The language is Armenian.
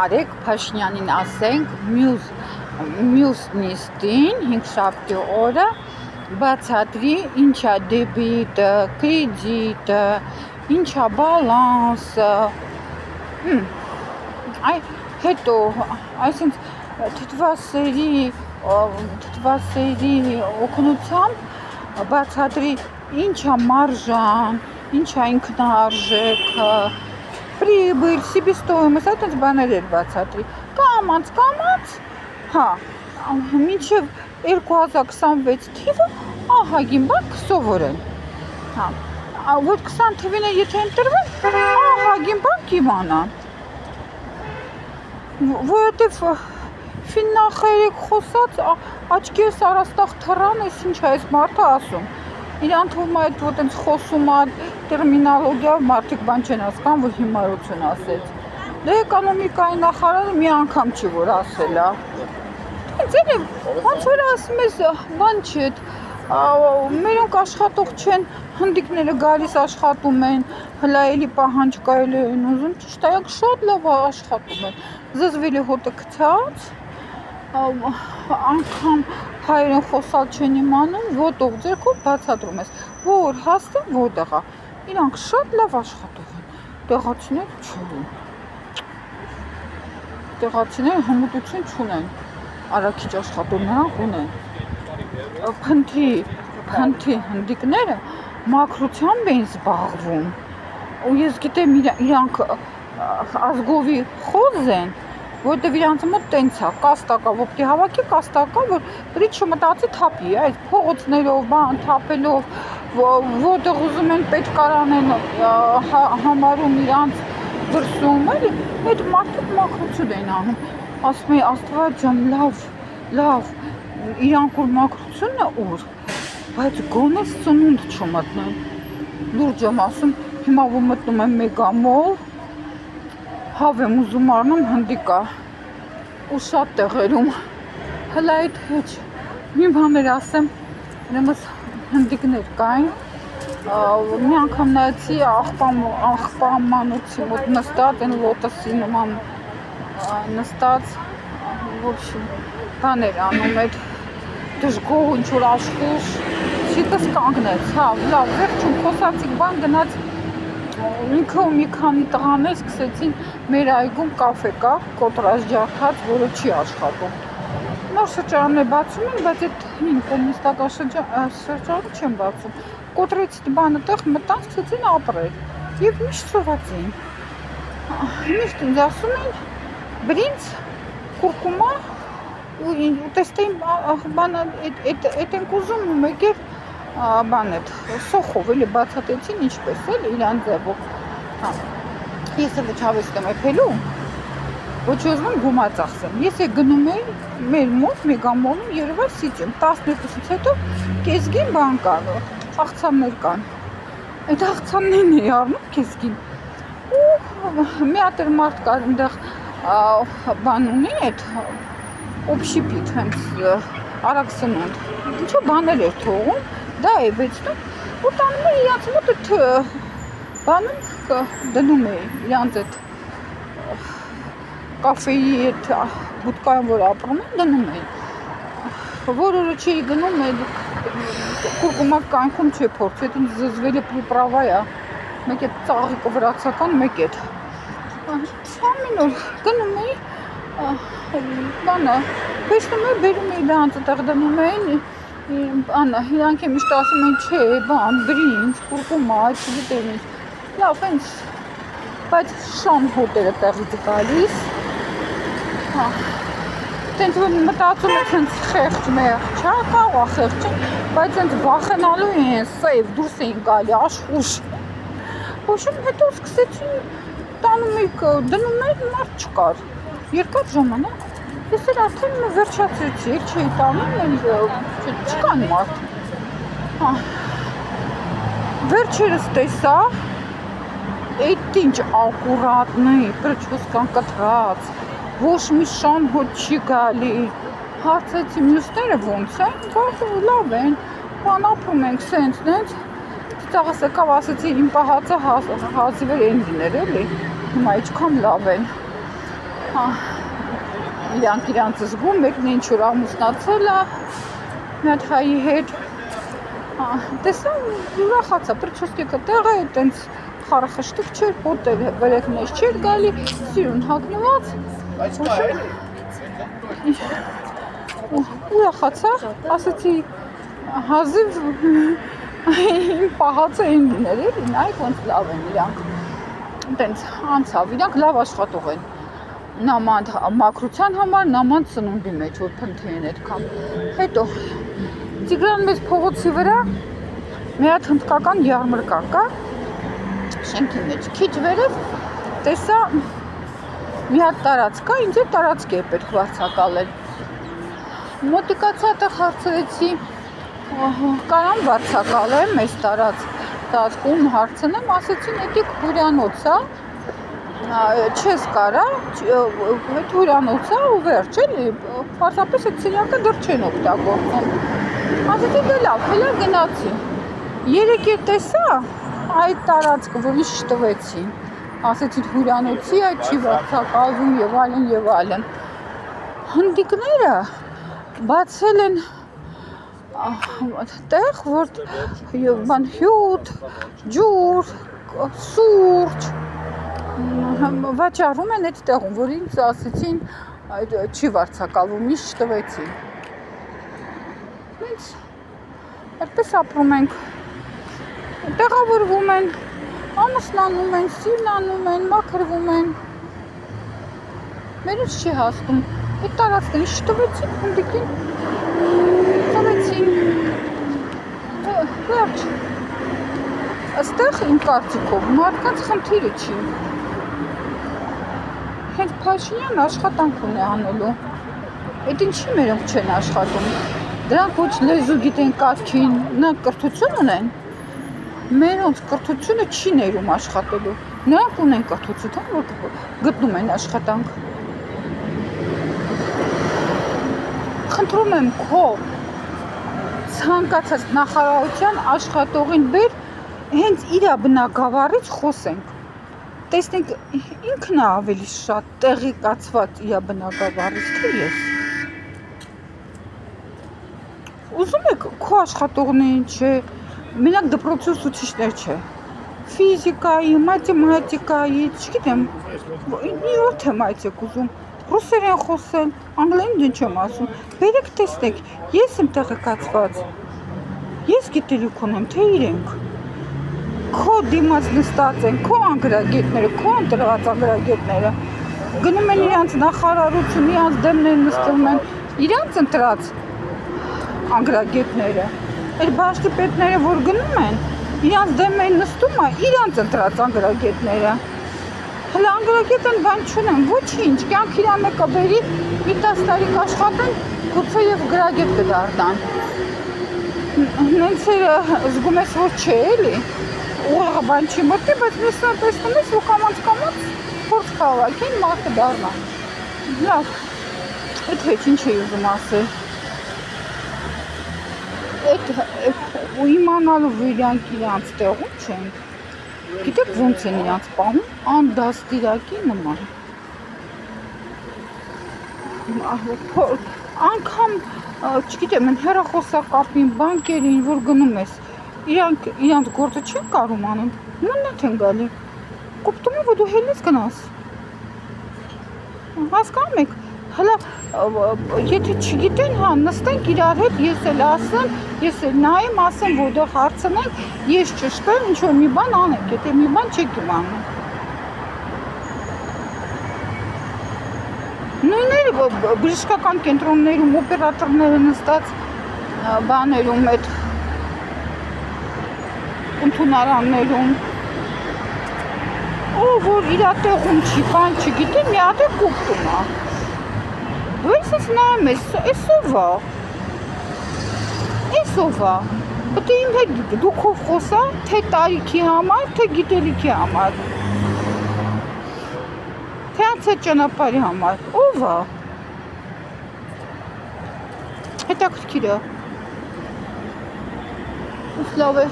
Արեք Փաշինյանին ասենք մյուս նիստին 5-շաբթի օրը բացատրի ինչա դեբիտ, կրեդիտ, ինչա բալանսը, հետո այսինքն թթվասերի օգնությամբ բացատրի ինչա մարժան, ինչա ինքնարժեքը, прибыль, себестоимость, այդպես բաներ էր բացատրի։ Կամած, մինչև 2026 թիվը ահագին բան կսովորեն։ Որ 20 թվին եթե ընտրվեն, ահագին բան կիմանան։ Որովհետև ֆիննախերեք խոսած աչքես արաստաղ թռան էս ինչ է այս մարդը ասում։ Իրան թվում է այդ ոտենց խոսում է տերմինոլոգիայով մարդիկ բան չեն հասկանում, որ հիմարություն ասեց։ Դե էկոնոմիկայի նախարարը մի անգամ չի որ ասել է։ Ձեր ոնց որ ասում ես բան չի, մերոնք աշխատող չեն, հնդիկները գալիս աշխատում են, հլա էլի պահանջ կայել են ուզում, ճիշտ է, շատ լավ աշխատում են։ Զզվելի հոտը գցած, անգամ հայերեն խոսալ չեն իմանում, ոտով ձերքով բացատրում ես, որ հաստեն որտեղ է, իրանք շատ լավ աշխատող են, տեղացիներ չունեն, տեղացիները հմտություն չունեն, արագիչ աշխատողներանք ունեն, փնթի հնդիկները մաքրությամբ էին զբաղվում, ու ես գիտեմ իրանք ազգովի խոզ են, որտեվ իրանց մոտ տենց է, կաստակա, ոպտի հավաքի կաստակա, որ դրից չմտածի թափի, այդ փողոցներով, բան թափելով, որտեղ ուզում են պետքարանեն համարում իրանց դրսում, էլի, այդ մարդիկ մաքրություն են անում, ասում է Աստված ջան, լավ, իրանք որ մաքրությունն է ուր, բայց գոնե սնունդ չմտնեն, լուրջ եմ ասում, հիմա որ մտնում եմ մեգամոլ, հավ եմ ուզում առնում հնդիկա ու շատ տեղերում հլա այդ հեչ մի բաներ ասեմ նեմս հնդիկներ կային մի անգամ նայեցի աղբամանոցի մոտ նստած են լոտոսի նման նստած ոչի բաներ անում այդ դժգոհ ինչ-որ աշխուժ շիտս կանգնեց լավ վերջում խոսացիք բան գնաց ինքը ու մի քանի տղաներ սկսեցին մեր այգում կաֆե կա, կոտրած ջարդած, որը չի աշխատում։ Նոր շրջաններ բացում են, բայց այդ հին կոմունիստական շրջանը չեն բացում։ Կոտրեցի բանը տեղ մտան, սկսեցին ապրել և միշտ սոված էին։ Միշտ ինձ ասում են բրինձ, կուրկումա ու տեստեին բանը էդ ենք ուզում ու մեկ էր բան էդ սոխով էլի բացատեցին ինչպես էլ իրան ձևով ես էլ չավեստ եմ էփելու ոչ ուզում գումա ծախսեմ ես է գնում էի մեր մոտ մեգամոլում Երևան Սիթիում 12-ից հետո կեսգին բան կան աղցաններ կան այդ աղցաններն էի առնում կեսգին ու մի հատ էր մարդ կար այնտեղ բան ունի այդ օբշիպիտ հենց արագ սնունդ ինչու բաներ էր թողում դա է վեցնում ու տանում է իրանց մոտ այդ բանում դնում է իրանց այդ կաֆեի այդ բուտկայում որ ապրում են դնում է որ օրը չի գնում այդ կուրկումա կանքում չի փորձ այդ ինձ զզվելի պրիպրավա է մեկ այդ ծաղիկը վրացական մեկ այդ ամեն օր գնում էի բանը վեշնում է բերում էի դրանց այդեղ դնում էին իրանք է միշտ ասում են չէ, բան, բրինձ, կուրկումա, այդ չգիտեմ ինչ լավ, հենց, բայց շան հոտերը տեղից գալիս տենց որ մտածում եք հենց խեղճ մեղջ, չա կաղա խեղճ բայց հենց վախենալու են սեյվ դուրս էին գալի, աշխուժ ոչում հետո սկսեցին տանում եք, դնում եք մարդ չկար երկար ժամանակ ես էլ արդեն վերջացրեցի, էլ չէի տանում, չկան մարդ վերջերս տեսա այդ ինչ ակուրատնի, պրճվոսկան կտրած ոչ մի շան հոտ չի գալի հարցեցի մյուսները ոնց են, լավ են բան ապրում ենք սենց նենց ծաղս եկավ ասեցի իմ պահածը հազիվեր են լիներ էլի հիմա իչքան լավ են Իրանք զգում, մեկն ինչ-որ ամուսնացել է, մի հատ հայի հետ, տեսա ուրախացա, պրիչոսկեքը տեղ է, տենց խարախշտիկ չէր, պոտեր վերեքնեզ չէր գալի, սիրուն հագնված, ուրախացա, ասեցի հազիվ իմ պահածը էին լինել, նայք ոնց լավ են իրանք, տենց անցավ, իրանք լավ աշխատող են, նամանդ մաքրության համար, նամանդ սնունդի մեջ, որ փնթի են այդքան, հետո Տիգրան մեծ փողոցի վրա մի հատ հնդկական յարմարկա կա, շենքի մեջ, քիչ վերև տեսա մի հատ տարածք կա, ինձ այդ տարածքի է պետք վարձակալել, մոտիկացա այդտեղ հարցրեցի, կարամ վարձակալեմ այս տարածքում հարցնեմ, ասեցին էդիկ հյուրանոց է, չես կարա, այդ հյուրանոց է ու վերջ էլի, պարզապես այդ սենյակը դեռ չեն օգտագործում, ասեցի դե լավ, հելա գնացի, երեկ է տեսա այդ տարածքը, որ ինչ տվեցի, ասեցի հյուրանոցի է, չի վարձակալվում եւ այլն, հնդիկները բացել են տեղ, որ հյութ, ջուր, սուրճ, վաճառում են այդ տեղում, որ ինձ ասեցին չի վարձակալվում, ինչ չտվեցին, ինձ այդպես ապրում ենք, տեղավորվում են, ամուսնանում են, սիրնանում են, մաքրվում են, մեր ինչ չի հասնում, այդ տարածքն ինչ չտվեցին, հնդիկին, տվեցին, վերջ, այստեղ իմ կարծիքով մարդկանց խնդիրը չի, հենց Փաշինյանը աշխատանք ունի անելու, այդ ինչի մերոնք չեն աշխատում, դրանք ոչ լեզու գիտեն կարգին, նրանք կրթություն ունեն, մերոնց կրթությունը չի ներում աշխատելու, նրանք ունեն կրթություն, որ գտնում են աշխատանք, խնդրում եմ քո ցանկացած նախարարության աշխատողին բեր, հենց իր բնակավարից խոսենք, տեսնենք ինքն է ավելի շատ տեղեկացված իր բնակավարից, թե ես, ուզում եք քո աշխատողներին չէ, մենակ դպրոցի ուսուցիչներ չէ, ֆիզիկայի, մաթեմատիկայի, չգիտեմ, ինչ-որ թեմայից եք ուզում, ռուսերեն խոսել, անգլերեն դեն չեմ ասում, բերեք տեսնեք, ես եմ տեղեկացված, ես գիտելիք ունեմ, թե իրենք, քո դիմաց նստած են, քո անգրագետները, քո ընտրված անգրագետները, գնում են իրանց նախարարություն, իրանց դեմներ նստում են, իրանց ընտրած անգրագետները, այդ բաշտիպետները, որ գնում են, իրանց դեմներ նստում է, իրանց ընտրած անգրագետները, հլա անգրագետն բան չունեմ, ոչինչ, կյանք իրա մեկը բերի, մի 10 տարի կաշխատեն, գուցե եւ գրագետ կդառնան, նենց զգում ես, որ չէ էլի, ուղղը բան չի մտի, բայց մեսնար տեսնում ես, որ կամաց փորձ քաղաքին մարդը դառնա, լավ, այդ հեչ ինչ էի ուզում ասել, ու իմանալով իրանք տեղում չեն, գիտեք ոնց են իրանք պահում, անդաստիրակի նման, անգամ, չգիտեմ, են հեռախոսակապին, բանկերին, որ գնում ես, իրանք գործը չեն կարում անեն, նույնն են գալի, կոպտում է, որ դու հելնես գնաս, հասկանում եք, հլա, եթե չգիտեն, նստենք իրար հետ, ես էլ ասեմ, ես էլ նայեմ, ասեմ, որ դող հարցնենք, ես ճշտեմ, ինչ-որ մի բան անենք, եթե մի բան չեք իմանում, նույնները բժշկական կենտրոններում, օպերատորները նստած բաներում, այդ ընդունարաններում, որ իրա տեղում չի, բան չգիտի, մի հատ է կուպտում է, դու ես նայում ես, էսով է, պետք է իմ հետ դու քով խոսա, թե տարիքի համար, թե գիտելիքի համար, թե անցած ճանապարհի համար, ով է, հետաքրքիր է, լավ է,